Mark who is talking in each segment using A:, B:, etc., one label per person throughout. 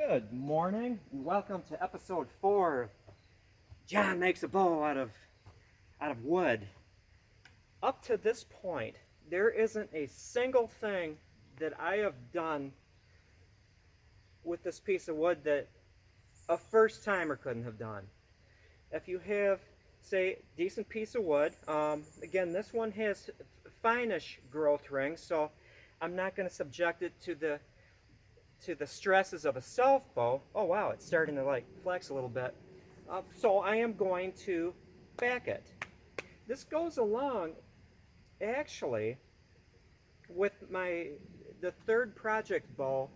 A: Good morning, and welcome to episode 4 of John Makes a Bow out of wood. Up to this point, there isn't a single thing that I have done with this piece of wood that a first timer couldn't have done. If you have, say, decent piece of wood, again, this one has finish growth rings, so I'm not going to subject it to the stresses of a self bow. Oh wow, it's starting to like flex a little bit. So I am going to back it. This goes along actually with the third project bow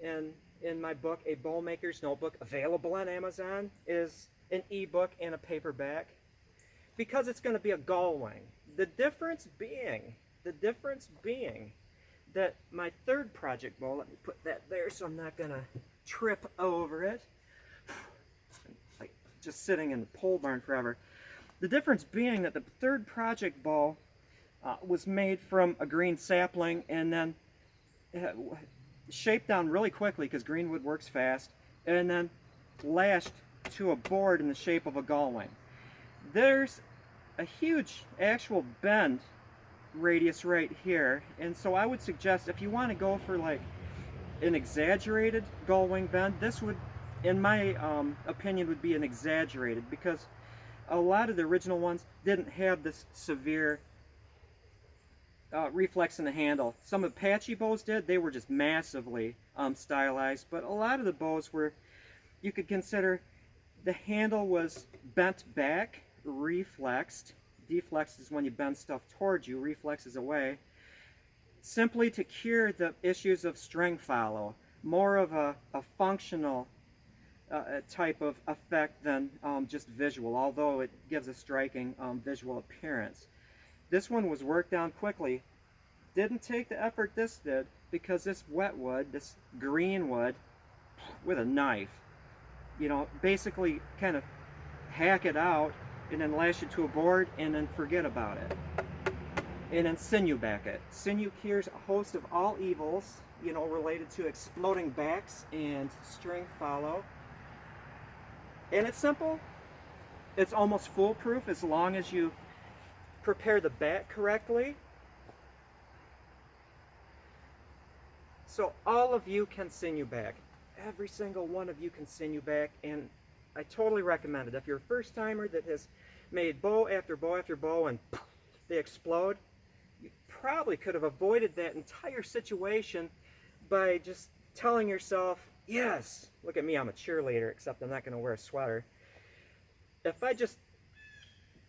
A: in my book, A Bow Maker's Notebook, available on Amazon, is an ebook and a paperback because it's going to be a gull wing. The difference being that my third project bow, let me put that there so I'm not going to trip over it, like just sitting in the pole barn forever. The difference being that the third project bow was made from a green sapling and then shaped down really quickly because green wood works fast, and then lashed to a board in the shape of a gull wing. There's a huge actual bend radius right here, and so I would suggest if you want to go for like an exaggerated gull wing bend, this would, in my opinion, would be an exaggerated, because a lot of the original ones didn't have this severe reflex in the handle. Some of the patchy bows did. They were just massively stylized, but a lot of the bows were, you could consider the handle was bent back, reflexed. Deflex is when you bend stuff towards you, reflex is away, simply to cure the issues of string follow. More of a functional type of effect than just visual, although it gives a striking visual appearance. This one was worked on quickly. Didn't take the effort this did, because this wet wood, this green wood, with a knife, you know, basically kind of hack it out and then lash it to a board and then forget about it. And then sinew back it. Sinew cures a host of all evils, you know, related to exploding backs and string follow. And it's simple. It's almost foolproof as long as you prepare the back correctly. So all of you can sinew back. Every single one of you can sinew back, and I totally recommend it. If you're a first timer that has made bow after bow after bow and they explode, you probably could have avoided that entire situation by just telling yourself, yes, look at me, I'm a cheerleader, except I'm not going to wear a sweater. If I just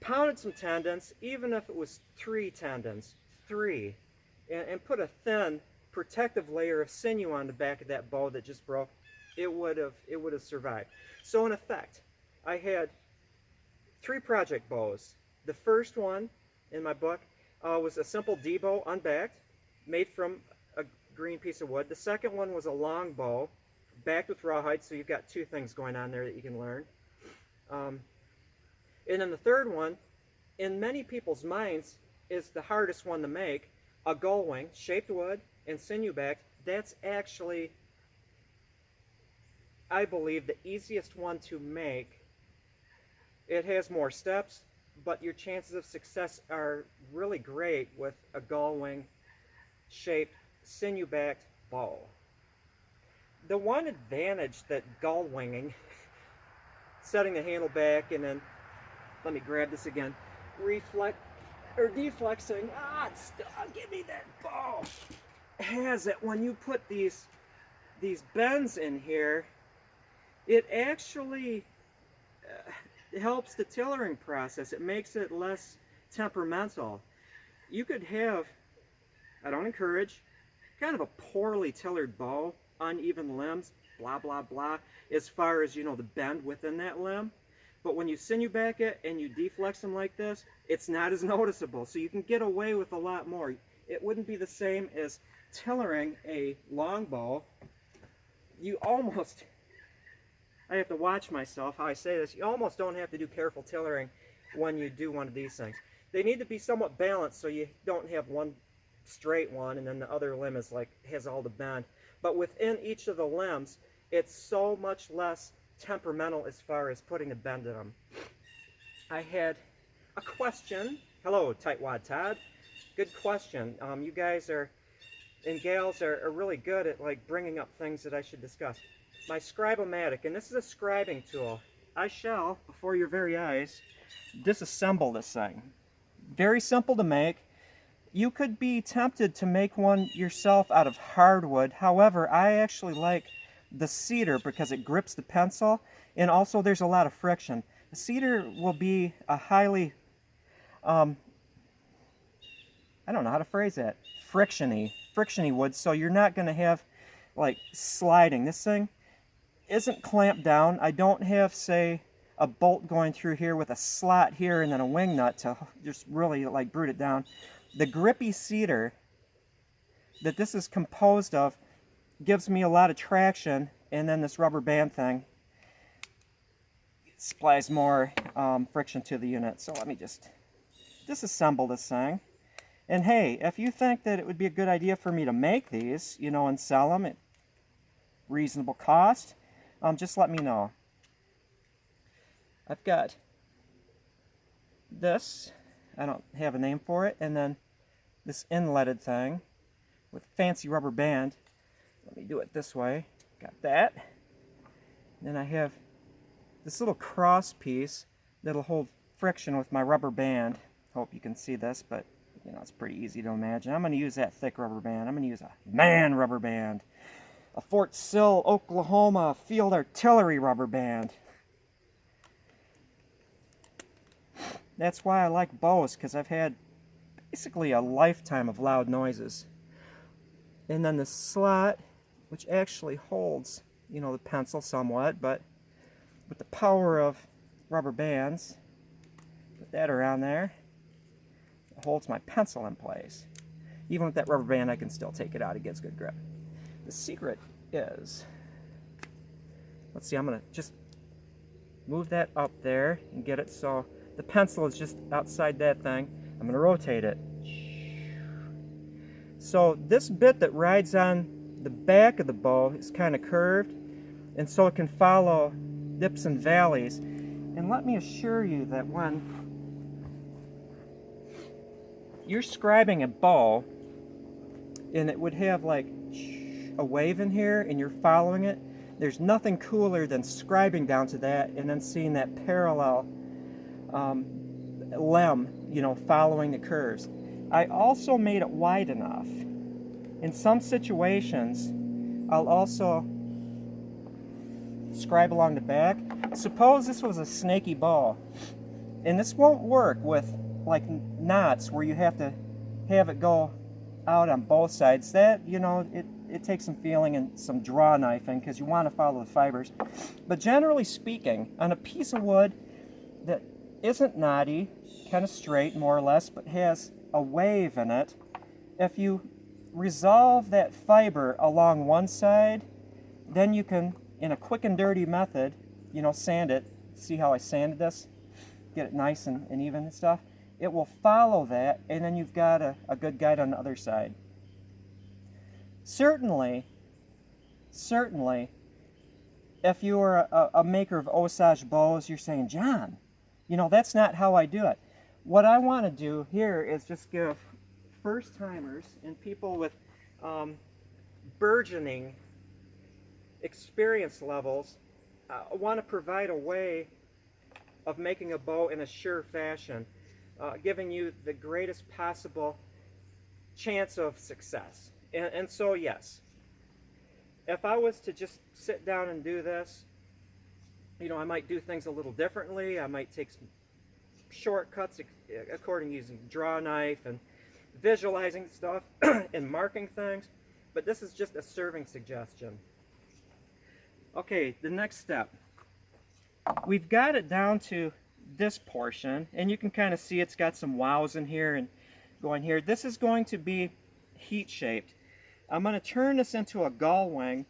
A: pounded some tendons, even if it was 3 tendons, and put a thin protective layer of sinew on the back of that bow that just broke, it would have survived. So in effect, I had 3 project bows. The first one in my book was a simple D bow unbacked, made from a green piece of wood. The second one was a long bow, backed with rawhide, so you've got 2 things going on there that you can learn. And then the third one, in many people's minds, is the hardest one to make, a gull wing, shaped wood and sinew backed. That's actually, I believe, the easiest one to make. It has more steps, but your chances of success are really great with a gull wing shaped sinew backed bow. The one advantage that gull winging, setting the handle back and then, let me grab this again, deflexing, give me that bow, has it when you put these bends in here, it actually helps the tillering process. It makes it less temperamental. You could have, I don't encourage, kind of a poorly tillered bow, uneven limbs, blah blah blah, as far as, you know, the bend within that limb. But when you sinew back it and you deflex them like this, it's not as noticeable. So you can get away with a lot more. It wouldn't be the same as tillering a long bow. You almost, I have to watch myself how I say this, you almost don't have to do careful tillering when you do one of these things. They need to be somewhat balanced so you don't have one straight one and then the other limb is like, has all the bend. But within each of the limbs, it's so much less temperamental as far as putting a bend in them. I had a question. Hello, Tightwad Todd. Good question. You guys are and gals are really good at like bringing up things that I should discuss. My Scribe-O-Matic, and this is a scribing tool. I shall, before your very eyes, disassemble this thing. Very simple to make. You could be tempted to make one yourself out of hardwood. However, I actually like the cedar because it grips the pencil, and also there's a lot of friction. The cedar will be a highly, I don't know how to phrase that, frictiony wood, so you're not going to have like sliding. This thing isn't clamped down. I don't have, say, a bolt going through here with a slot here and then a wing nut to just really like brute it down. The grippy cedar that this is composed of gives me a lot of traction, and then this rubber band thing supplies more friction to the unit. So let me just disassemble this thing. And hey, if you think that it would be a good idea for me to make these, you know, and sell them at reasonable cost, just let me know. I've got this, I don't have a name for it, and then this inletted thing with fancy rubber band. Let me do it this way. Got that. Then I have this little cross piece that'll hold friction with my rubber band. Hope you can see this, but you know, it's pretty easy to imagine. I'm going to use that thick rubber band. I'm going to use a man rubber band. A Fort Sill, Oklahoma field artillery rubber band. That's why I like bows, because I've had basically a lifetime of loud noises. And then the slot, which actually holds, you know, the pencil somewhat, but with the power of rubber bands, put that around there. It holds my pencil in place. Even with that rubber band, I can still take it out. It gets good grip. The secret is, let's see, I'm going to just move that up there and get it so the pencil is just outside that thing. I'm going to rotate it. So this bit that rides on the back of the bow is kind of curved, and so it can follow dips and valleys. And let me assure you that when you're scribing a bow, and it would have like a wave in here, and you're following it, there's nothing cooler than scribing down to that and then seeing that parallel lem, you know, following the curves. I also made it wide enough. In some situations, I'll also scribe along the back. Suppose this was a snaky bow, and this won't work with like knots where you have to have it go out on both sides. That, you know, it takes some feeling and some draw knifing because you want to follow the fibers. But generally speaking, on a piece of wood that isn't knotty, kind of straight more or less, but has a wave in it, if you resolve that fiber along one side, then you can, in a quick and dirty method, you know, sand it. See how I sanded this? Get it nice and even and stuff. It will follow that, and then you've got a good guide on the other side. Certainly, if you are a maker of Osage bows, you're saying, John, you know, that's not how I do it. What I want to do here is just give first-timers and people with burgeoning experience levels, I want to provide a way of making a bow in a sure fashion, giving you the greatest possible chance of success. And so, yes, if I was to just sit down and do this, you know, I might do things a little differently. I might take some shortcuts according to using draw knife and visualizing stuff and marking things, but this is just a serving suggestion. Okay, the next step. We've got it down to this portion, and you can kind of see it's got some wows in here and going here. This is going to be heat shaped. I'm going to turn this into a gull wing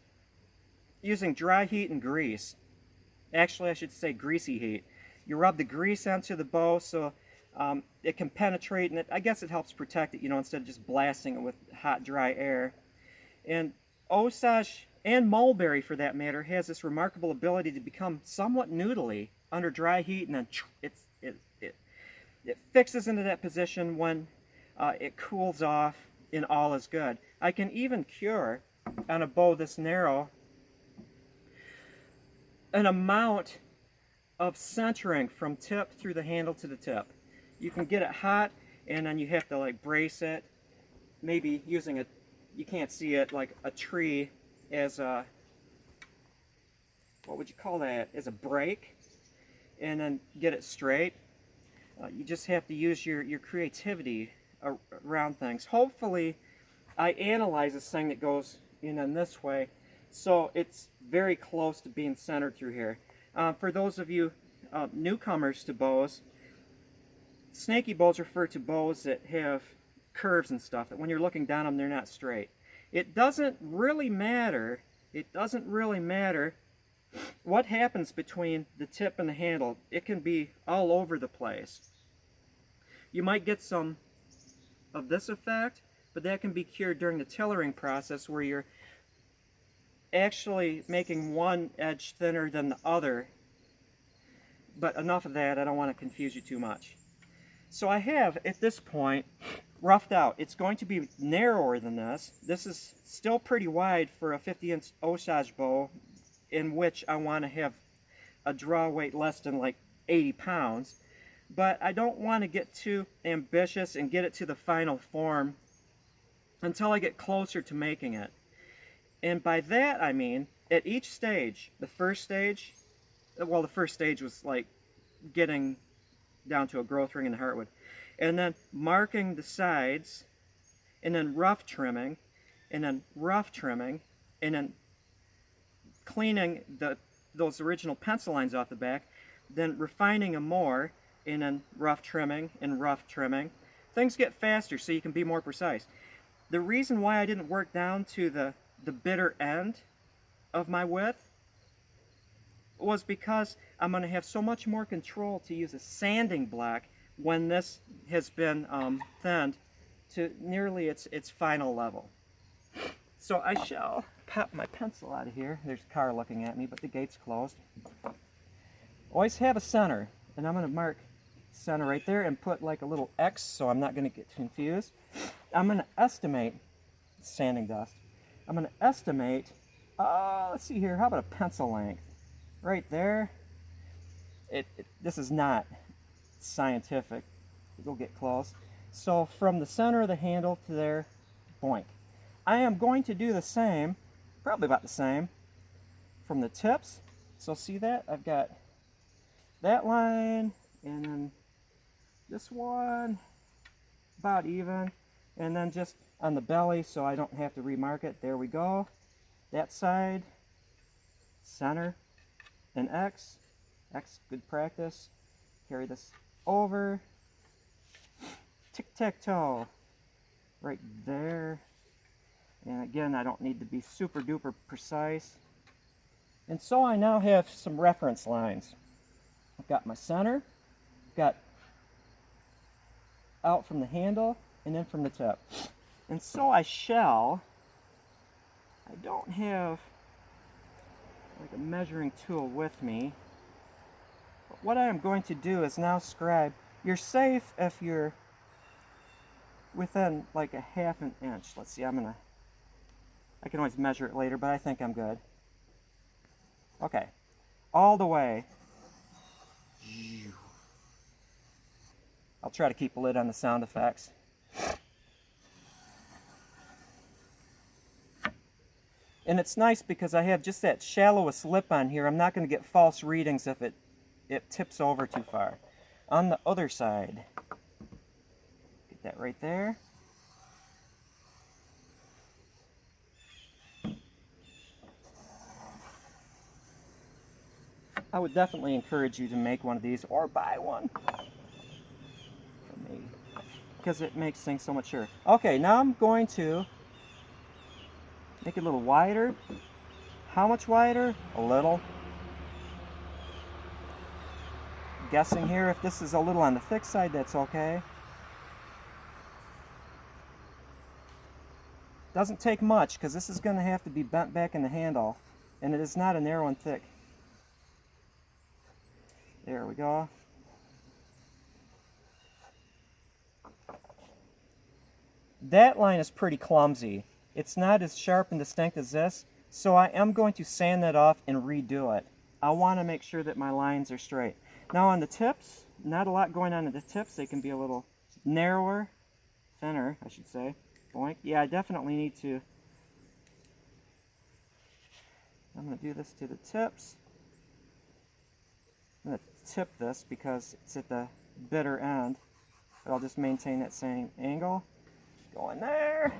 A: using dry heat and grease. Actually, I should say greasy heat. You rub the grease onto the bow so it can penetrate, and I guess it helps protect it, you know, instead of just blasting it with hot, dry air. And Osage and mulberry for that matter, has this remarkable ability to become somewhat noodly under dry heat, and then it fixes into that position when it cools off, and all is good. I can even cure on a bow this narrow an amount of centering from tip through the handle to the tip. You can get it hot, and then you have to like brace it, maybe using a, you can't see it, like a tree as a, what would you call that, as a brake, and then get it straight. You just have to use your creativity around things. Hopefully I analyze this thing that goes in this way, so it's very close to being centered through here. For those of you newcomers to bows, snaky bows refer to bows that have curves and stuff, that when you're looking down them, they're not straight. It doesn't really matter what happens between the tip and the handle. It can be all over the place. You might get some of this effect, but that can be cured during the tillering process, where you're actually making one edge thinner than the other. But enough of that, I don't want to confuse you too much. So I have, at this point, roughed out. It's going to be narrower than this. This is still pretty wide for a 50-inch Osage bow, in which I want to have a draw weight less than like 80 pounds. But I don't want to get too ambitious and get it to the final form until I get closer to making it. And by that I mean, at each stage, the first stage was like getting down to a growth ring in the heartwood, and then marking the sides, and then rough trimming, and then rough trimming, and then cleaning those original pencil lines off the back, then refining them more, and then rough trimming and rough trimming. Things get faster, so you can be more precise. The reason why I didn't work down to the bitter end of my width was because I'm going to have so much more control to use a sanding block when this has been thinned to nearly its final level. So I shall pop my pencil out of here. There's a car looking at me, but the gate's closed. Always have a center, and I'm going to mark center right there and put like a little X so I'm not going to get confused. I'm going to estimate sanding dust. I'm going to estimate, let's see here, how about a pencil length? Right there. This is not scientific. We'll get close. So from the center of the handle to there, boink. I am going to do the same, probably about the same, from the tips. So see that? I've got that line, and then this one, about even, and then just on the belly so I don't have to remark it. There we go. That side, center, and X, good practice. Carry this over, tic-tac-toe, right there. And again, I don't need to be super duper precise. And so I now have some reference lines. I've got my center, got out from the handle, and then from the tip. And so I don't have like a measuring tool with me. But what I am going to do is now scribe. You're safe if you're within like a half an inch. Let's see, I can always measure it later, but I think I'm good. Okay, all the way. I'll try to keep a lid on the sound effects. And it's nice because I have just that shallowest lip on here. I'm not going to get false readings if it tips over too far. On the other side, get that right there. I would definitely encourage you to make one of these or buy one for me, because it makes things so much sure. Okay, now I'm going to make it a little wider. How much wider? A little. Guessing here, if this is a little on the thick side, that's okay. Doesn't take much because this is going to have to be bent back in the handle, and it is not a narrow and thick. There we go. That line is pretty clumsy. It's not as sharp and distinct as this, so I am going to sand that off and redo it. I want to make sure that my lines are straight. Now on the tips, not a lot going on at the tips. They can be a little narrower, thinner, I should say. Boink. Yeah, I definitely need to. I'm going to do this to the tips. I'm going to tip this because it's at the bitter end, but I'll just maintain that same angle. Go in there.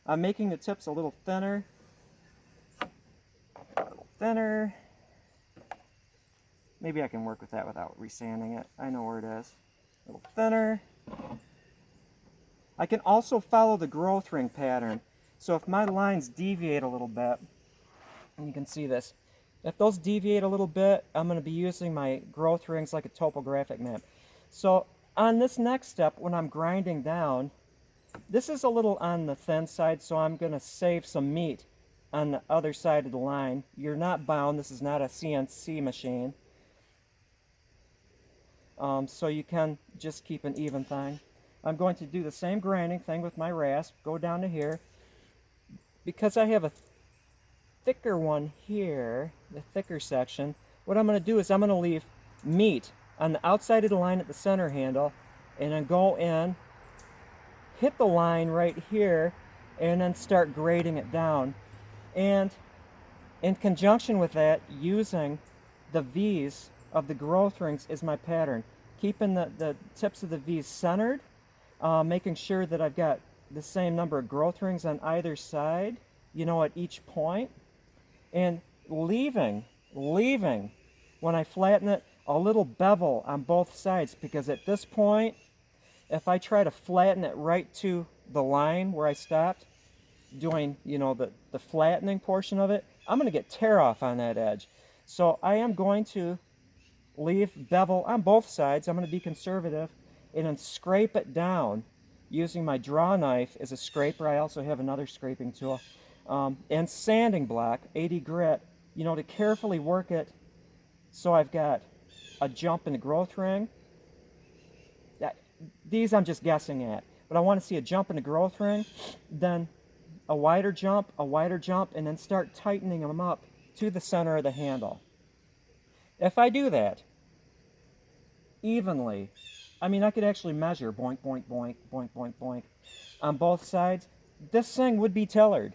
A: I'm making the tips a little thinner. A little thinner. Maybe I can work with that without resanding it. I know where it is. A little thinner. I can also follow the growth ring pattern. So if my lines deviate a little bit, and you can see this, if those deviate a little bit, I'm going to be using my growth rings like a topographic map. So on this next step, when I'm grinding down, this is a little on the thin side, so I'm going to save some meat on the other side of the line. You're not bound. This is not a CNC machine. So you can just keep an even thing. I'm going to do the same grinding thing with my rasp. Go down to here. Because I have a thicker one here, the thicker section, what I'm going to do is I'm going to leave meat on the outside of the line at the center handle, and then go in, hit the line right here, and then start grading it down. And in conjunction with that, using the V's of the growth rings is my pattern. Keeping the tips of the V's centered, making sure that I've got the same number of growth rings on either side, you know, at each point, and leaving, when I flatten it, a little bevel on both sides, because at this point, if I try to flatten it right to the line where I stopped, doing, you know, the flattening portion of it, I'm going to get tear off on that edge. So I am going to leave bevel on both sides. I'm going to be conservative and then scrape it down using my draw knife as a scraper. I also have another scraping tool, and sanding block, 80 grit, you know, to carefully work it so I've got a jump in the growth ring. These I'm just guessing at, but I want to see a jump in the growth ring, then a wider jump, and then start tightening them up to the center of the handle. If I do that evenly, I mean, I could actually measure boink, boink, boink, boink, boink, boink on both sides. This thing would be tillered.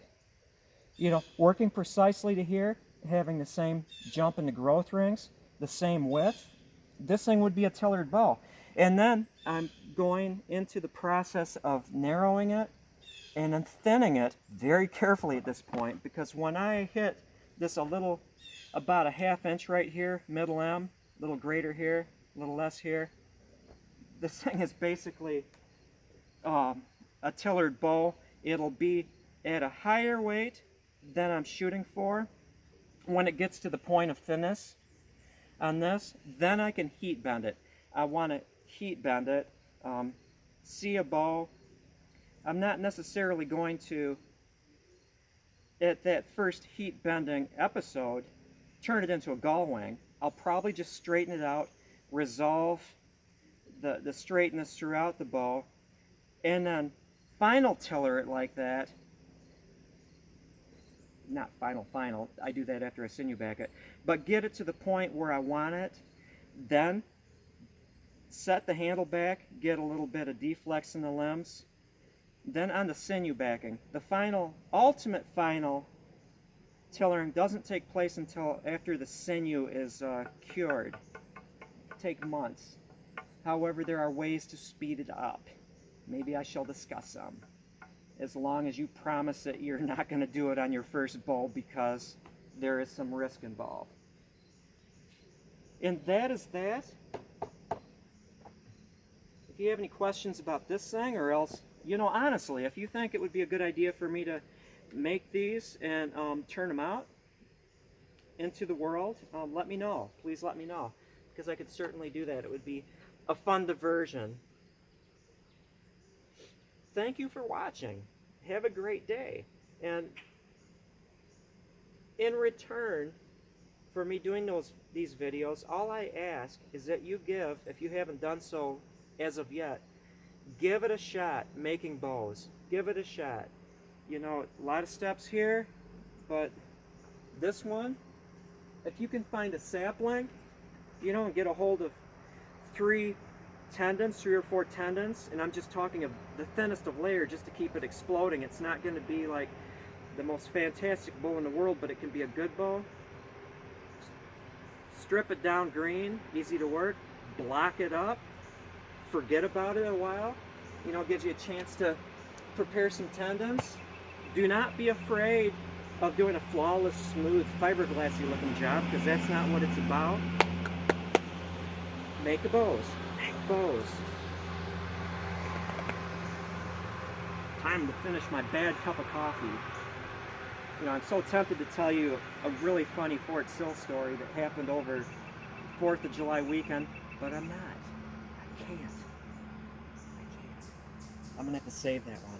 A: You know, working precisely to here, having the same jump in the growth rings, the same width, this thing would be a tillered bow. And then I'm going into the process of narrowing it and then thinning it very carefully at this point, because when I hit this a little, about a ½ inch right here, middle M, a little greater here, a little less here, this thing is basically a tillered bow. It'll be at a higher weight than I'm shooting for. When it gets to the point of thinness on this, then I can heat bend it. I want to heat bend it, see a bow. I'm not necessarily going to, at that first heat bending episode, turn it into a gull wing. I'll probably just straighten it out, resolve the straightness throughout the bow, and then final tiller it like that. Not final, I do that after I sinew back it, but get it to the point where I want it, then set the handle back, get a little bit of deflex in the limbs, then on the sinew backing. The final, ultimate final tillering doesn't take place until after the sinew is cured. Take months. However, there are ways to speed it up. Maybe I shall discuss some, as long as you promise that you're not going to do it on your first bow, because there is some risk involved. And that is that. If you have any questions about this thing, or else, you know, honestly, if you think it would be a good idea for me to make these and turn them out into the world, let me know. Please let me know, because I could certainly do that. It would be a fun diversion. Thank you for watching. have a great day. And in return for me doing these videos, all I ask is that you give, if you haven't done so as of yet, give it a shot making bows. Give it a shot. You know, a lot of steps here, but this one, if you can find a sapling, you know, and get a hold of 3 or 4 tendons, and I'm just talking of the thinnest of layer just to keep it exploding. It's not going to be like the most fantastic bow in the world, but it can be a good bow. Strip it down green, easy to work, block it up, forget about it a while, you know, gives you a chance to prepare some tendons. Do not be afraid of doing a flawless, smooth, fiberglassy looking job, because that's not what it's about. Make a bows. Make bows. Time to finish my bad cup of coffee. You know, I'm so tempted to tell you a really funny Fort Sill story that happened over 4th of July weekend, but I'm not. I can't. I'm gonna have to save that one.